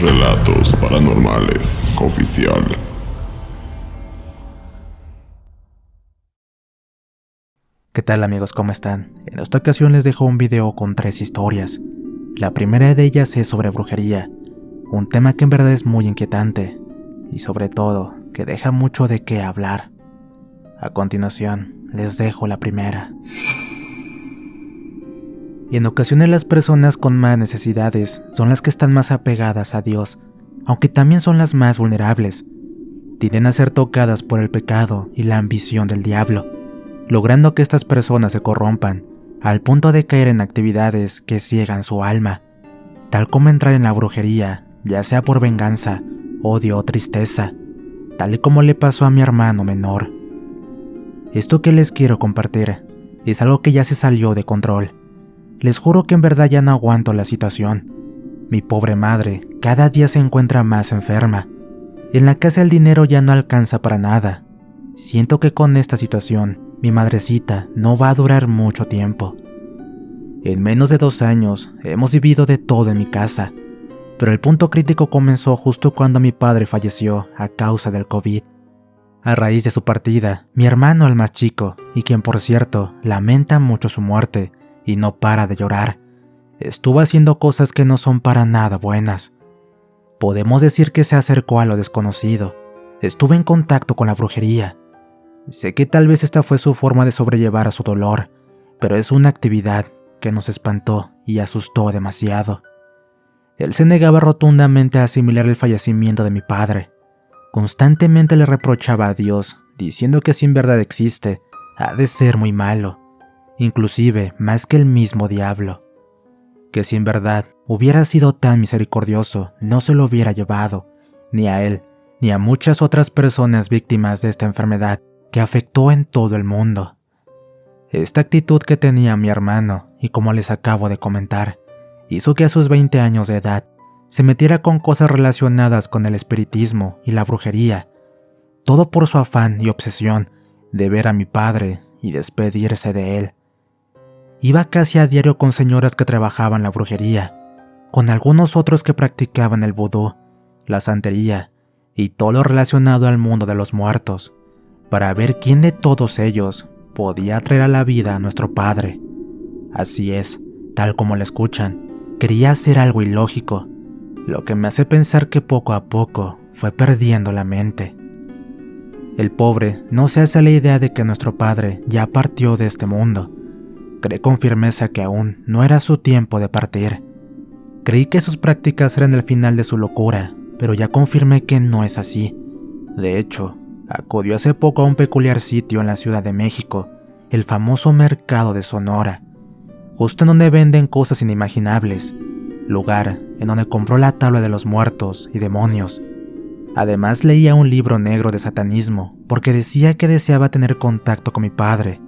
Relatos Paranormales Oficial. ¿Qué tal amigos? ¿Cómo están? En esta ocasión les dejo un video con 3 historias. La primera de ellas es sobre brujería, un tema que en verdad es muy inquietante y sobre todo que deja mucho de qué hablar. A continuación, les dejo la primera. Y en ocasiones las personas con más necesidades son las que están más apegadas a Dios, aunque también son las más vulnerables. Tienden a ser tocadas por el pecado y la ambición del diablo, logrando que estas personas se corrompan al punto de caer en actividades que ciegan su alma, tal como entrar en la brujería, ya sea por venganza, odio o tristeza, tal y como le pasó a mi hermano menor. Esto que les quiero compartir es algo que ya se salió de control. Les juro que en verdad ya no aguanto la situación. Mi pobre madre cada día se encuentra más enferma. En la casa el dinero ya no alcanza para nada. Siento que con esta situación, mi madrecita no va a durar mucho tiempo. En menos de 2 años hemos vivido de todo en mi casa, pero el punto crítico comenzó justo cuando mi padre falleció a causa del COVID. A raíz de su partida, mi hermano el más chico, y quien por cierto lamenta mucho su muerte y no para de llorar, estuvo haciendo cosas que no son para nada buenas. Podemos decir que se acercó a lo desconocido, estuvo en contacto con la brujería. Sé que tal vez esta fue su forma de sobrellevar a su dolor, pero es una actividad que nos espantó y asustó demasiado. Él se negaba rotundamente a asimilar el fallecimiento de mi padre. Constantemente le reprochaba a Dios, diciendo que si en verdad existe, ha de ser muy malo, inclusive más que el mismo diablo. Que si en verdad hubiera sido tan misericordioso, no se lo hubiera llevado, ni a él, ni a muchas otras personas víctimas de esta enfermedad que afectó en todo el mundo. Esta actitud que tenía mi hermano, y como les acabo de comentar, hizo que a sus 20 años de edad se metiera con cosas relacionadas con el espiritismo y la brujería, todo por su afán y obsesión de ver a mi padre y despedirse de él. Iba casi a diario con señoras que trabajaban la brujería, con algunos otros que practicaban el vudú, la santería y todo lo relacionado al mundo de los muertos, para ver quién de todos ellos podía traer a la vida a nuestro padre. Así es, tal como lo escuchan, quería hacer algo ilógico, lo que me hace pensar que poco a poco fue perdiendo la mente. El pobre no se hace la idea de que nuestro padre ya partió de este mundo. Cree con firmeza que aún no era su tiempo de partir. Creí que sus prácticas eran el final de su locura, pero ya confirmé que no es así. De hecho, acudió hace poco a un peculiar sitio en la Ciudad de México, el famoso Mercado de Sonora, justo en donde venden cosas inimaginables, lugar en donde compró la tabla de los muertos y demonios. Además leía un libro negro de satanismo porque decía que deseaba tener contacto con mi padre.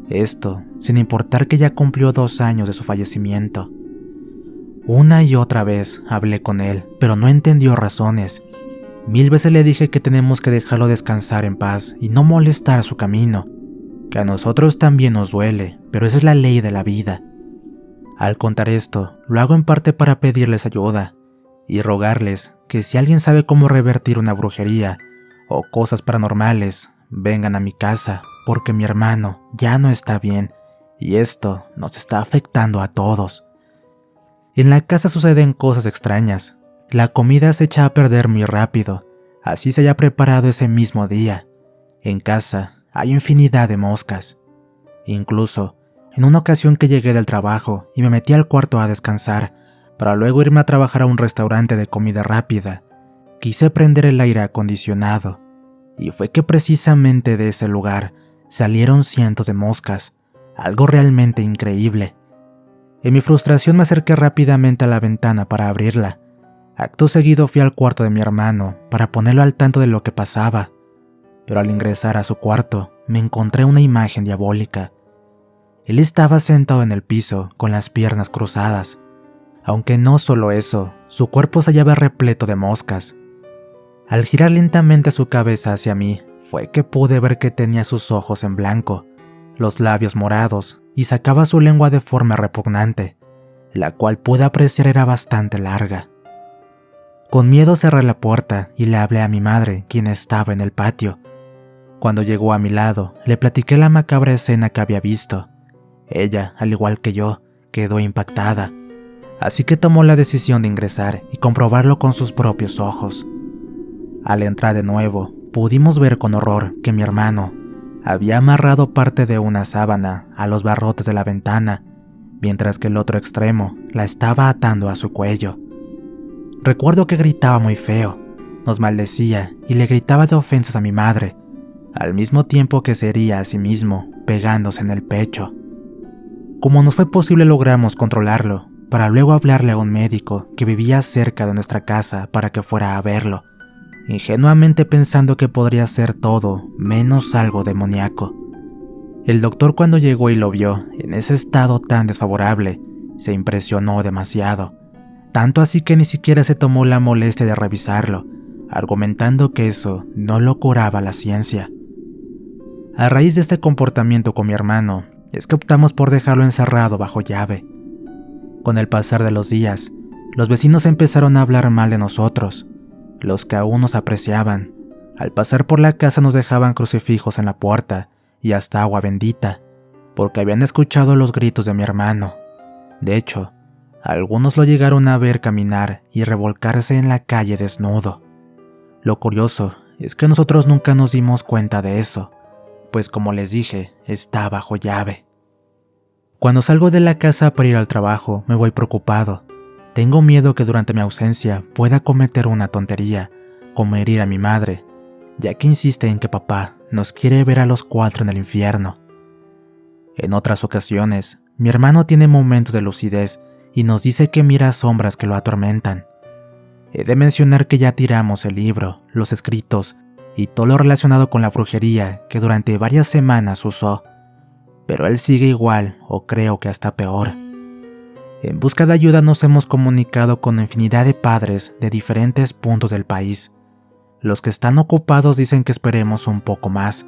Esto sin importar que ya cumplió 2 años de su fallecimiento. Una y otra vez hablé con él, pero no entendió razones. 1000 veces le dije que tenemos que dejarlo descansar en paz y no molestar su camino, que a nosotros también nos duele, pero esa es la ley de la vida. Al contar esto, lo hago en parte para pedirles ayuda y rogarles que si alguien sabe cómo revertir una brujería o cosas paranormales, vengan a mi casa, porque mi hermano ya no está bien y esto nos está afectando a todos. En la casa suceden cosas extrañas. La comida se echa a perder muy rápido, así se haya preparado ese mismo día. En casa hay infinidad de moscas. Incluso, en una ocasión que llegué del trabajo y me metí al cuarto a descansar, para luego irme a trabajar a un restaurante de comida rápida, quise prender el aire acondicionado, y fue que precisamente de ese lugar salieron cientos de moscas, algo realmente increíble. En mi frustración me acerqué rápidamente a la ventana para abrirla. Acto seguido fui al cuarto de mi hermano para ponerlo al tanto de lo que pasaba, pero al ingresar a su cuarto me encontré una imagen diabólica. Él estaba sentado en el piso con las piernas cruzadas, aunque no solo eso, su cuerpo se hallaba repleto de moscas. Al girar lentamente su cabeza hacia mí, fue que pude ver que tenía sus ojos en blanco, los labios morados y sacaba su lengua de forma repugnante, la cual pude apreciar era bastante larga. Con miedo cerré la puerta y le hablé a mi madre, quien estaba en el patio. Cuando llegó a mi lado, le platiqué la macabra escena que había visto. Ella, al igual que yo, quedó impactada, así que tomó la decisión de ingresar y comprobarlo con sus propios ojos. Al entrar de nuevo, pudimos ver con horror que mi hermano había amarrado parte de una sábana a los barrotes de la ventana, mientras que el otro extremo la estaba atando a su cuello. Recuerdo que gritaba muy feo, nos maldecía y le gritaba de ofensas a mi madre, al mismo tiempo que se hería a sí mismo, pegándose en el pecho. Como nos fue posible, logramos controlarlo, para luego hablarle a un médico que vivía cerca de nuestra casa para que fuera a verlo, ingenuamente pensando que podría ser todo menos algo demoníaco. El doctor, cuando llegó y lo vio en ese estado tan desfavorable, se impresionó demasiado, tanto así que ni siquiera se tomó la molestia de revisarlo, argumentando que eso no lo curaba la ciencia. A raíz de este comportamiento con mi hermano, es que optamos por dejarlo encerrado bajo llave. Con el pasar de los días, los vecinos empezaron a hablar mal de nosotros. Los que aún nos apreciaban, al pasar por la casa nos dejaban crucifijos en la puerta y hasta agua bendita, porque habían escuchado los gritos de mi hermano. De hecho, algunos lo llegaron a ver caminar y revolcarse en la calle desnudo. Lo curioso es que nosotros nunca nos dimos cuenta de eso, pues como les dije, está bajo llave. Cuando salgo de la casa para ir al trabajo, me voy preocupado. Tengo miedo que durante mi ausencia pueda cometer una tontería, como herir a mi madre, ya que insiste en que papá nos quiere ver a los 4 en el infierno. En otras ocasiones, mi hermano tiene momentos de lucidez y nos dice que mira sombras que lo atormentan. He de mencionar que ya tiramos el libro, los escritos y todo lo relacionado con la brujería que durante varias semanas usó, pero él sigue igual, o creo que hasta peor. En busca de ayuda nos hemos comunicado con infinidad de padres de diferentes puntos del país. Los que están ocupados dicen que esperemos un poco más.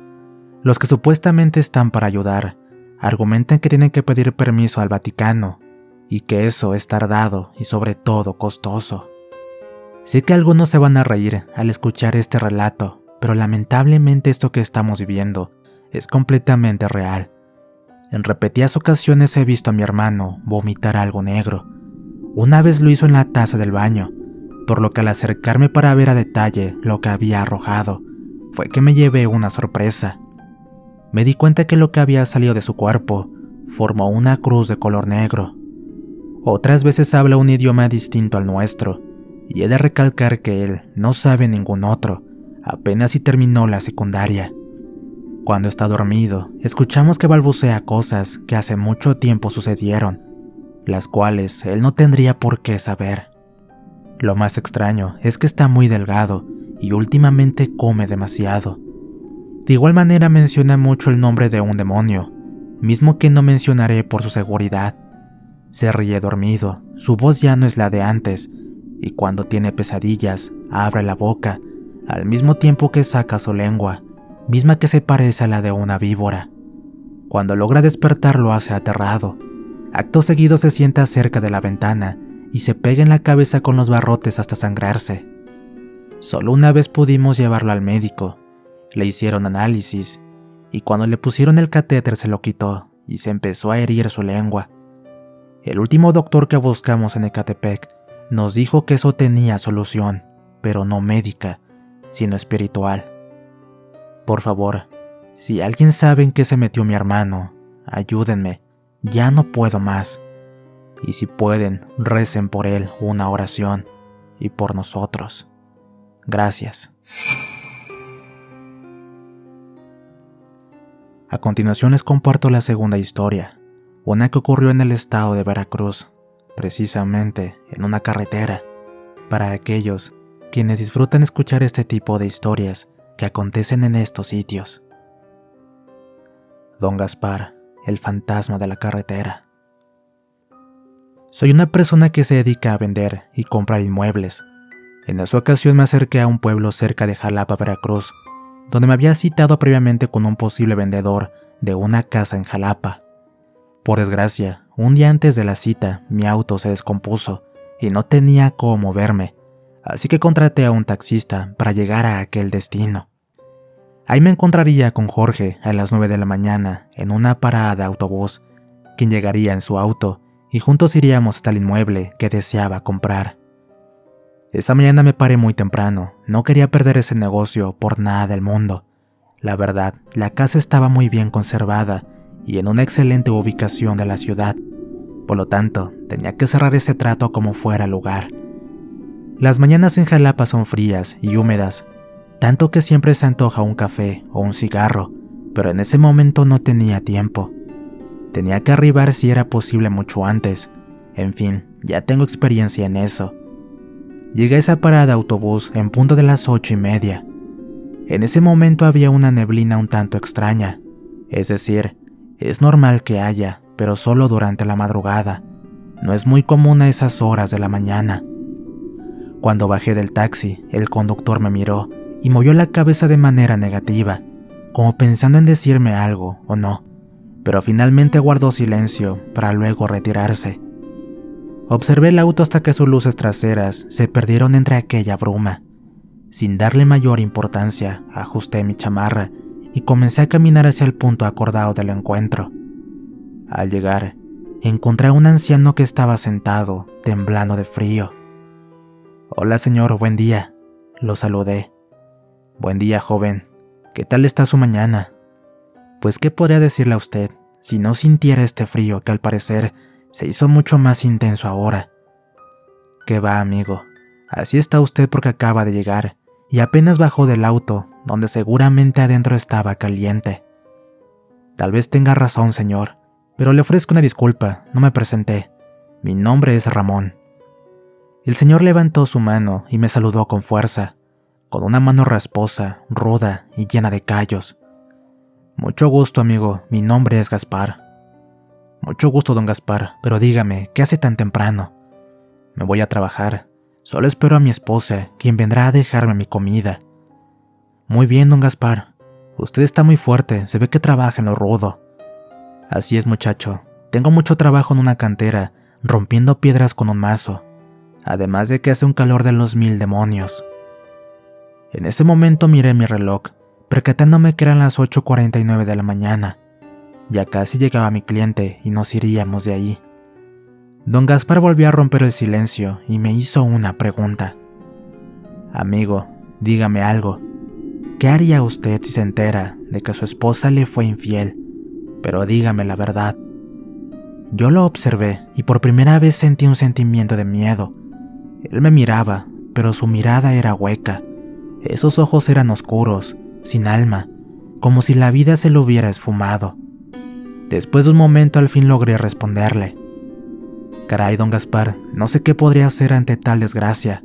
Los que supuestamente están para ayudar argumentan que tienen que pedir permiso al Vaticano y que eso es tardado y sobre todo costoso. Sé que algunos se van a reír al escuchar este relato, pero lamentablemente esto que estamos viviendo es completamente real. En repetidas ocasiones he visto a mi hermano vomitar algo negro. Una vez lo hizo en la taza del baño, por lo que al acercarme para ver a detalle lo que había arrojado, fue que me llevé una sorpresa. Me di cuenta que lo que había salido de su cuerpo formó una cruz de color negro. Otras veces habla un idioma distinto al nuestro, y he de recalcar que él no sabe ningún otro, apenas si terminó la secundaria. Cuando está dormido, escuchamos que balbucea cosas que hace mucho tiempo sucedieron, las cuales él no tendría por qué saber. Lo más extraño es que está muy delgado y últimamente come demasiado. De igual manera menciona mucho el nombre de un demonio, mismo que no mencionaré por su seguridad. Se ríe dormido, su voz ya no es la de antes, y cuando tiene pesadillas, abre la boca, al mismo tiempo que saca su lengua, misma que se parece a la de una víbora. Cuando logra despertar lo hace aterrado. Acto seguido se sienta cerca de la ventana y se pega en la cabeza con los barrotes hasta sangrarse. Solo una vez pudimos llevarlo al médico. Le hicieron análisis y cuando le pusieron el catéter se lo quitó y se empezó a herir su lengua. El último doctor que buscamos en Ecatepec nos dijo que eso tenía solución, pero no médica, sino espiritual. Por favor, si alguien sabe en qué se metió mi hermano, ayúdenme, ya no puedo más. Y si pueden, recen por él una oración y por nosotros. Gracias. A continuación les comparto la segunda historia, una que ocurrió en el estado de Veracruz, precisamente en una carretera, para aquellos quienes disfrutan escuchar este tipo de historias que acontecen en estos sitios. Don Gaspar, el fantasma de la carretera. Soy una persona que se dedica a vender y comprar inmuebles. En esa ocasión me acerqué a un pueblo cerca de Jalapa, Veracruz, donde me había citado previamente con un posible vendedor de una casa en Jalapa. Por desgracia, un día antes de la cita, mi auto se descompuso y no tenía cómo moverme, así que contraté a un taxista para llegar a aquel destino. Ahí me encontraría con Jorge a las 9 de la mañana en una parada de autobús, quien llegaría en su auto y juntos iríamos hasta el inmueble que deseaba comprar. Esa mañana me paré muy temprano, no quería perder ese negocio por nada del mundo. La verdad, la casa estaba muy bien conservada y en una excelente ubicación de la ciudad. Por lo tanto, tenía que cerrar ese trato como fuera lugar. Las mañanas en Jalapa son frías y húmedas, tanto que siempre se antoja un café o un cigarro, pero en ese momento no tenía tiempo. Tenía que arribar si era posible mucho antes. En fin, ya tengo experiencia en eso. Llegué a esa parada de autobús en punto de las 8:30. En ese momento había una neblina un tanto extraña, es decir, es normal que haya, pero solo durante la madrugada. No es muy común a esas horas de la mañana. Cuando bajé del taxi, el conductor me miró y movió la cabeza de manera negativa, como pensando en decirme algo o no, pero finalmente guardó silencio para luego retirarse. Observé el auto hasta que sus luces traseras se perdieron entre aquella bruma. Sin darle mayor importancia, ajusté mi chamarra y comencé a caminar hacia el punto acordado del encuentro. Al llegar, encontré a un anciano que estaba sentado, temblando de frío. «Hola señor, buen día», lo saludé. «Buen día, joven. ¿Qué tal está su mañana?» Pues qué podría decirle a usted si no sintiera este frío que al parecer se hizo mucho más intenso ahora. «¿Qué va, amigo? Así está usted porque acaba de llegar y apenas bajó del auto, donde seguramente adentro estaba caliente». «Tal vez tenga razón, señor, pero le ofrezco una disculpa, no me presenté. Mi nombre es Ramón». El señor levantó su mano y me saludó con fuerza, con una mano rasposa, ruda y llena de callos. «Mucho gusto, amigo, mi nombre es Gaspar». «Mucho gusto, don Gaspar, pero dígame, ¿qué hace tan temprano?» «Me voy a trabajar. Solo espero a mi esposa, quien vendrá a dejarme mi comida». «Muy bien, don Gaspar. Usted está muy fuerte, se ve que trabaja en lo rudo». «Así es, muchacho. Tengo mucho trabajo en una cantera, rompiendo piedras con un mazo. Además de que hace un calor de los 1000 demonios». En ese momento miré mi reloj, percatándome que eran las 8:49 de la mañana. Ya casi llegaba mi cliente y nos iríamos de ahí. Don Gaspar volvió a romper el silencio y me hizo una pregunta. «Amigo, dígame algo. ¿Qué haría usted si se entera de que su esposa le fue infiel? Pero dígame la verdad». Yo lo observé y por primera vez sentí un sentimiento de miedo. Él me miraba, pero su mirada era hueca. Esos ojos eran oscuros, sin alma, como si la vida se lo hubiera esfumado. Después de un momento al fin logré responderle. «Caray, don Gaspar, no sé qué podría hacer ante tal desgracia,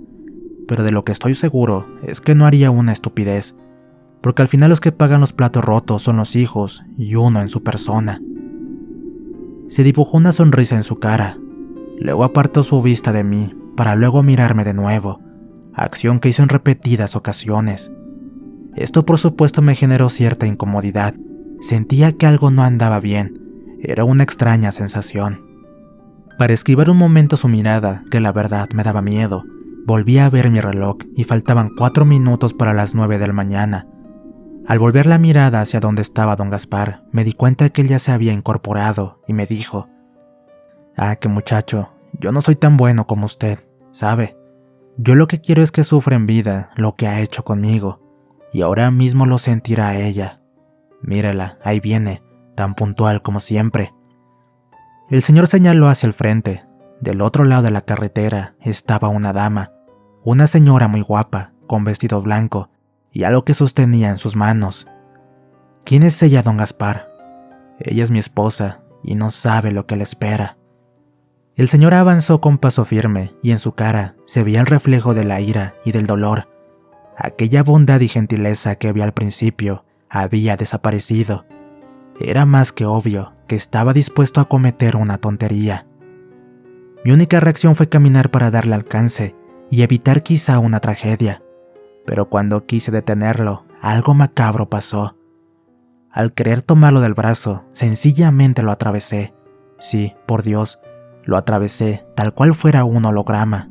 pero de lo que estoy seguro es que no haría una estupidez, porque al final los que pagan los platos rotos son los hijos y uno en su persona». Se dibujó una sonrisa en su cara, luego apartó su vista de mí para luego mirarme de nuevo, acción que hizo en repetidas ocasiones. Esto por supuesto me generó cierta incomodidad. Sentía que algo no andaba bien, era una extraña sensación. Para esquivar un momento su mirada, que la verdad me daba miedo, volví a ver mi reloj y faltaban 4 minutos para las 9 de la mañana. Al volver la mirada hacia donde estaba don Gaspar, me di cuenta que él ya se había incorporado y me dijo: «Ah, qué muchacho, yo no soy tan bueno como usted, ¿sabe? Yo lo que quiero es que sufra en vida lo que ha hecho conmigo, y ahora mismo lo sentirá ella. Mírala, ahí viene, tan puntual como siempre». El señor señaló hacia el frente. Del otro lado de la carretera estaba una dama, una señora muy guapa, con vestido blanco y algo que sostenía en sus manos. «¿Quién es ella, don Gaspar?» «Ella es mi esposa y no sabe lo que le espera». El señor avanzó con paso firme y en su cara se veía el reflejo de la ira y del dolor. Aquella bondad y gentileza que vi al principio había desaparecido. Era más que obvio que estaba dispuesto a cometer una tontería. Mi única reacción fue caminar para darle alcance y evitar quizá una tragedia, pero cuando quise detenerlo, algo macabro pasó. Al querer tomarlo del brazo, sencillamente lo atravesé. Sí, por Dios, lo atravesé tal cual fuera un holograma.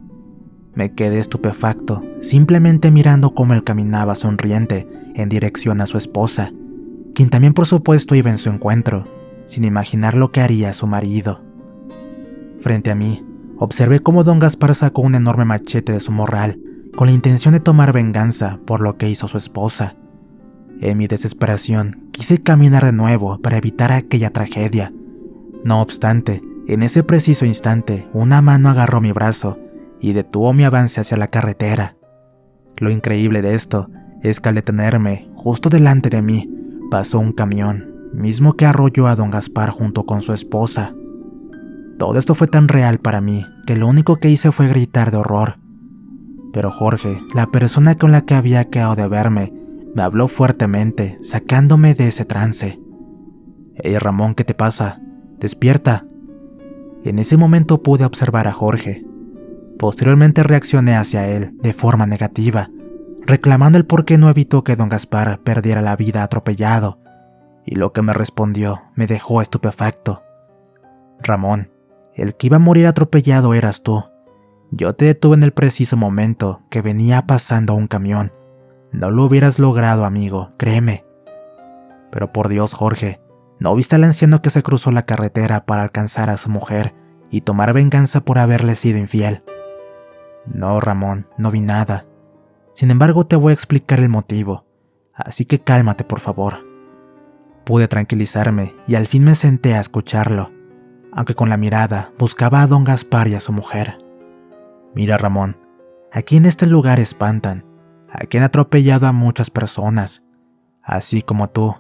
Me quedé estupefacto, simplemente mirando cómo él caminaba sonriente en dirección a su esposa, quien también por supuesto iba en su encuentro, sin imaginar lo que haría su marido. Frente a mí, observé cómo don Gaspar sacó un enorme machete de su morral, con la intención de tomar venganza por lo que hizo su esposa. En mi desesperación, quise caminar de nuevo para evitar aquella tragedia. No obstante, en ese preciso instante, una mano agarró mi brazo y detuvo mi avance hacia la carretera. Lo increíble de esto es que al detenerme, justo delante de mí, pasó un camión, mismo que arrolló a don Gaspar junto con su esposa. Todo esto fue tan real para mí que lo único que hice fue gritar de horror. Pero Jorge, la persona con la que había quedado de verme, me habló fuertemente, sacándome de ese trance. «Hey Ramón, ¿qué te pasa? ¡Despierta!». En ese momento pude observar a Jorge. Posteriormente reaccioné hacia él de forma negativa, reclamando el por qué no evitó que don Gaspar perdiera la vida atropellado, y lo que me respondió me dejó estupefacto. «Ramón, el que iba a morir atropellado eras tú. Yo te detuve en el preciso momento que venía pasando un camión. No lo hubieras logrado, amigo, créeme». «Pero por Dios, Jorge, ¿no viste al anciano que se cruzó la carretera para alcanzar a su mujer y tomar venganza por haberle sido infiel?». «No, Ramón, no vi nada. Sin embargo, te voy a explicar el motivo, así que cálmate, por favor». Pude tranquilizarme y al fin me senté a escucharlo, aunque con la mirada buscaba a don Gaspar y a su mujer. «Mira, Ramón, aquí en este lugar espantan. Aquí han atropellado a muchas personas. Así como tú,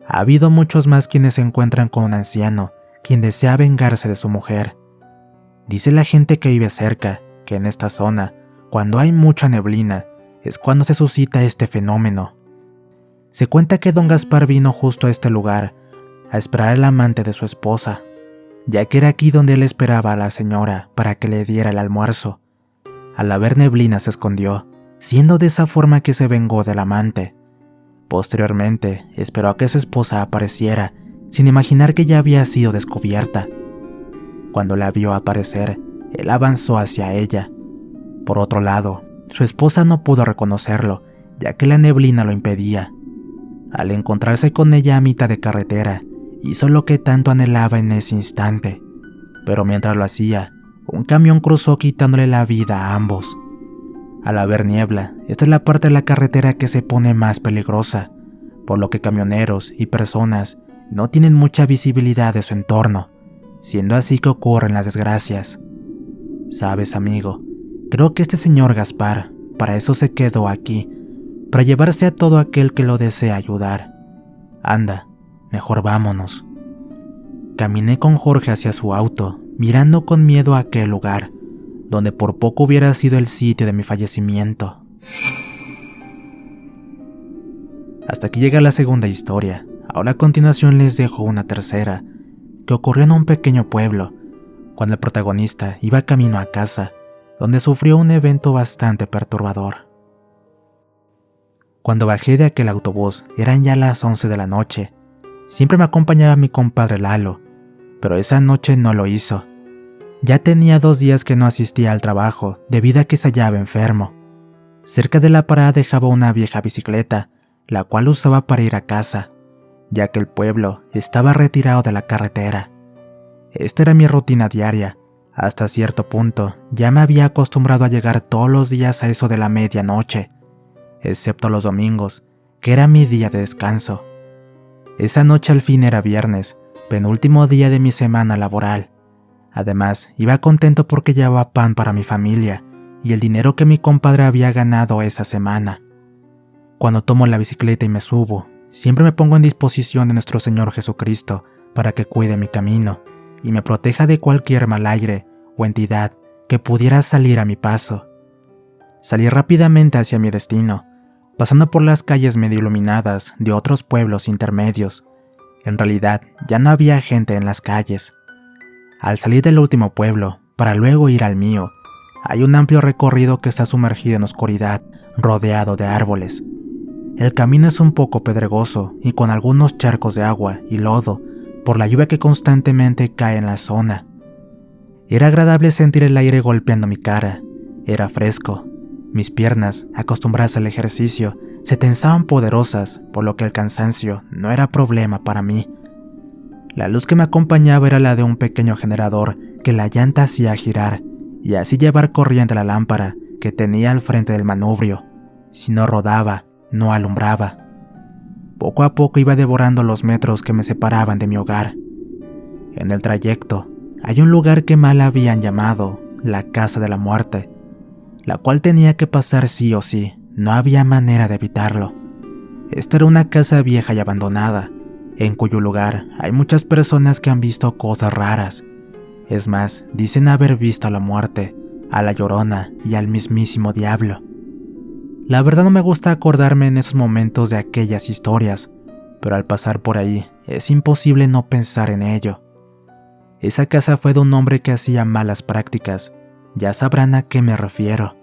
ha habido muchos más quienes se encuentran con un anciano, quien desea vengarse de su mujer. Dice la gente que vive cerca, que en esta zona, cuando hay mucha neblina, es cuando se suscita este fenómeno. Se cuenta que don Gaspar vino justo a este lugar, a esperar al amante de su esposa, ya que era aquí donde él esperaba a la señora para que le diera el almuerzo. Al haber neblina se escondió, siendo de esa forma que se vengó del amante. Posteriormente, esperó a que su esposa apareciera, sin imaginar que ya había sido descubierta. Cuando la vio aparecer, él avanzó hacia ella. Por otro lado, su esposa no pudo reconocerlo, ya que la neblina lo impedía. Al encontrarse con ella a mitad de carretera, hizo lo que tanto anhelaba en ese instante. Pero mientras lo hacía, un camión cruzó quitándole la vida a ambos. Al haber niebla, esta es la parte de la carretera que se pone más peligrosa, por lo que camioneros y personas no tienen mucha visibilidad de su entorno, siendo así que ocurren las desgracias. Sabes, amigo, creo que este señor Gaspar, para eso se quedó aquí, para llevarse a todo aquel que lo desea ayudar. Anda, mejor vámonos». Caminé con Jorge hacia su auto, mirando con miedo a aquel lugar, donde por poco hubiera sido el sitio de mi fallecimiento. Hasta aquí llega la segunda historia. Ahora a continuación les dejo una tercera, que ocurrió en un pequeño pueblo, cuando el protagonista iba camino a casa, donde sufrió un evento bastante perturbador. Cuando bajé de aquel autobús, eran ya las 11 de la noche. Siempre me acompañaba mi compadre Lalo, pero esa noche no lo hizo. Ya tenía 2 días que no asistía al trabajo debido a que se hallaba enfermo. Cerca de la parada dejaba una vieja bicicleta, la cual usaba para ir a casa, ya que el pueblo estaba retirado de la carretera. Esta era mi rutina diaria. Hasta cierto punto ya me había acostumbrado a llegar todos los días a eso de la medianoche, excepto los domingos, que era mi día de descanso. Esa noche al fin era viernes, penúltimo día de mi semana laboral. Además, iba contento porque llevaba pan para mi familia y el dinero que mi compadre había ganado esa semana. Cuando tomo la bicicleta y me subo, siempre me pongo en disposición de nuestro Señor Jesucristo para que cuide mi camino y me proteja de cualquier mal aire o entidad que pudiera salir a mi paso. Salí rápidamente hacia mi destino, pasando por las calles medio iluminadas de otros pueblos intermedios. En realidad, ya no había gente en las calles. Al salir del último pueblo, para luego ir al mío, hay un amplio recorrido que está sumergido en oscuridad, rodeado de árboles. El camino es un poco pedregoso y con algunos charcos de agua y lodo por la lluvia que constantemente cae en la zona. Era agradable sentir el aire golpeando mi cara Era fresco. Mis piernas, acostumbradas al ejercicio, se tensaban poderosas, por lo que el cansancio no era problema para mí. La luz que me acompañaba era la de un pequeño generador que la llanta hacía girar y así llevar corriente a la lámpara que tenía al frente del manubrio. Si no rodaba, no alumbraba. Poco a poco iba devorando los metros que me separaban de mi hogar. En el trayecto, hay un lugar que mal habían llamado la Casa de la Muerte, la cual tenía que pasar sí o sí, no había manera de evitarlo. Esta era una casa vieja y abandonada, en cuyo lugar hay muchas personas que han visto cosas raras. Es más, dicen haber visto a la muerte, a la Llorona y al mismísimo diablo. La verdad no me gusta acordarme en esos momentos de aquellas historias, pero al pasar por ahí es imposible no pensar en ello. Esa casa fue de un hombre que hacía malas prácticas, ya sabrán a qué me refiero.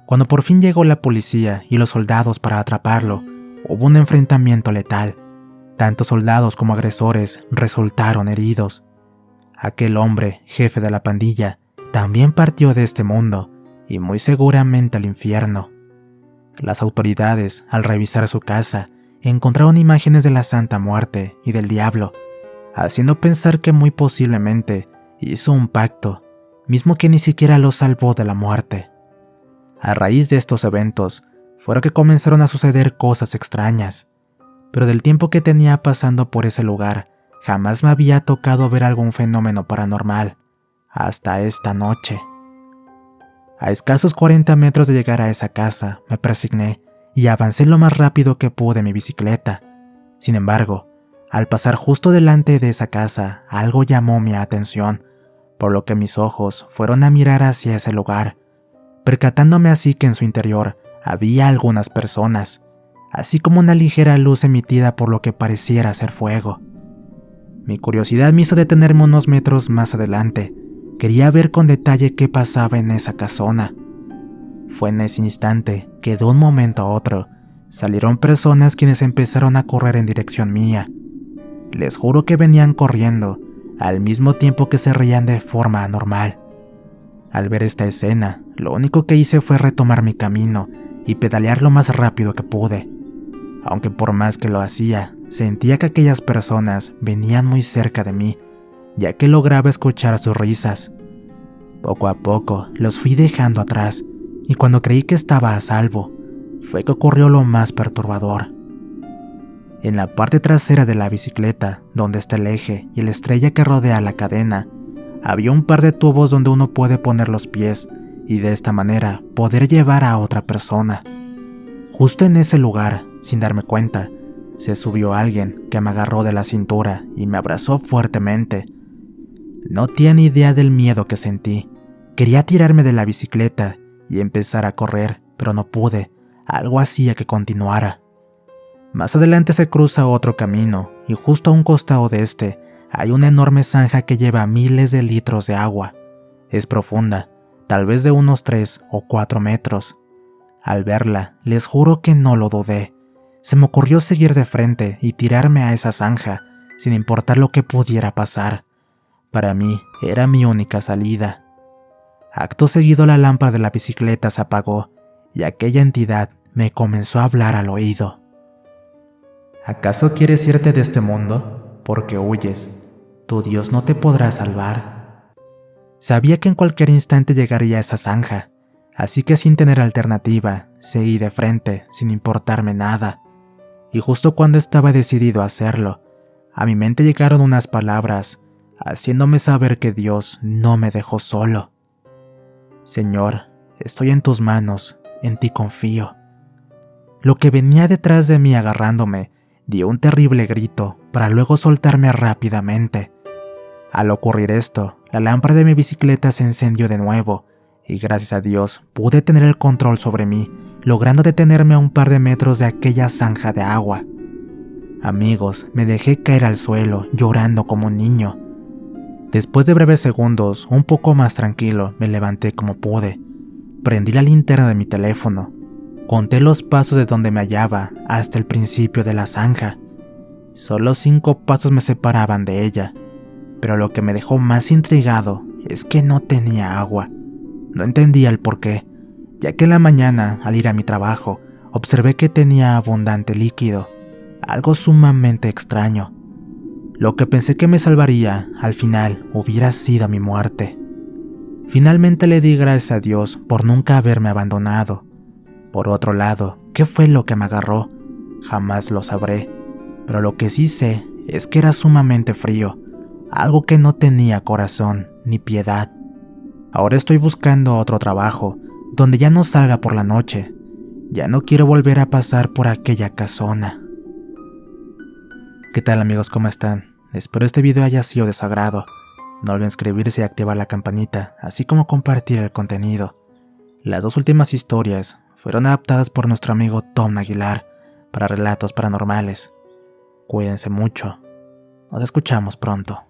Cuando por fin llegó la policía y los soldados para atraparlo, hubo un enfrentamiento letal. Tanto soldados como agresores resultaron heridos. Aquel hombre, jefe de la pandilla, también partió de este mundo, y muy seguramente al infierno. Las autoridades, al revisar su casa, encontraron imágenes de la Santa Muerte y del diablo, haciendo pensar que muy posiblemente hizo un pacto, mismo que ni siquiera lo salvó de la muerte. A raíz de estos eventos, fueron que comenzaron a suceder cosas extrañas, pero del tiempo que tenía pasando por ese lugar, jamás me había tocado ver algún fenómeno paranormal, hasta esta noche. A escasos 40 metros de llegar a esa casa, me persigné y avancé lo más rápido que pude en mi bicicleta. Sin embargo, al pasar justo delante de esa casa, algo llamó mi atención, por lo que mis ojos fueron a mirar hacia ese lugar, percatándome así que en su interior había algunas personas, así como una ligera luz emitida por lo que pareciera ser fuego. Mi curiosidad me hizo detenerme unos metros más adelante. Quería ver con detalle qué pasaba en esa casona. Fue en ese instante que de un momento a otro salieron personas quienes empezaron a correr en dirección mía. Les juro que venían corriendo, al mismo tiempo que se reían de forma anormal. Al ver esta escena, lo único que hice fue retomar mi camino y pedalear lo más rápido que pude. Aunque por más que lo hacía, sentía que aquellas personas venían muy cerca de mí, ya que lograba escuchar sus risas. Poco a poco los fui dejando atrás, y cuando creí que estaba a salvo, fue que ocurrió lo más perturbador. En la parte trasera de la bicicleta, donde está el eje y la estrella que rodea la cadena, había un par de tubos donde uno puede poner los pies y de esta manera poder llevar a otra persona. Justo en ese lugar, sin darme cuenta, se subió alguien que me agarró de la cintura y me abrazó fuertemente. No tenía idea del miedo que sentí. Quería tirarme de la bicicleta y empezar a correr, pero no pude. Algo hacía que continuara. Más adelante se cruza otro camino y justo a un costado de este hay una enorme zanja que lleva miles de litros de agua. Es profunda, tal vez de unos 3 o 4 metros. Al verla, les juro que no lo dudé. Se me ocurrió seguir de frente y tirarme a esa zanja, sin importar lo que pudiera pasar. Para mí, era mi única salida. Acto seguido, la lámpara de la bicicleta se apagó, y aquella entidad me comenzó a hablar al oído. ¿Acaso quieres irte de este mundo? Porque huyes. Tu Dios no te podrá salvar. Sabía que en cualquier instante llegaría a esa zanja, así que sin tener alternativa, seguí de frente, sin importarme nada. Y justo cuando estaba decidido a hacerlo, a mi mente llegaron unas palabras, haciéndome saber que Dios no me dejó solo. Señor, estoy en tus manos, en ti confío. Lo que venía detrás de mí agarrándome dio un terrible grito para luego soltarme rápidamente. Al ocurrir esto, la lámpara de mi bicicleta se encendió de nuevo y gracias a Dios pude tener el control sobre mí, logrando detenerme a un par de metros de aquella zanja de agua. Amigos, me dejé caer al suelo, llorando como un niño. Después de breves segundos, un poco más tranquilo, me levanté como pude. Prendí la linterna de mi teléfono. Conté los pasos de donde me hallaba hasta el principio de la zanja. Solo 5 pasos me separaban de ella, pero lo que me dejó más intrigado es que no tenía agua. No entendía el porqué, ya que en la mañana, al ir a mi trabajo, observé que tenía abundante líquido, algo sumamente extraño. Lo que pensé que me salvaría, al final, hubiera sido mi muerte. Finalmente le di gracias a Dios por nunca haberme abandonado. Por otro lado, ¿qué fue lo que me agarró? Jamás lo sabré, pero lo que sí sé es que era sumamente frío, algo que no tenía corazón ni piedad. Ahora estoy buscando otro trabajo, donde ya no salga por la noche. Ya no quiero volver a pasar por aquella casona. ¿Qué tal amigos? ¿Cómo están? Espero este video haya sido de su agrado. No olviden suscribirse y activar la campanita, así como compartir el contenido. Las dos últimas historias fueron adaptadas por nuestro amigo Tom Aguilar para Relatos Paranormales. Cuídense mucho. Nos escuchamos pronto.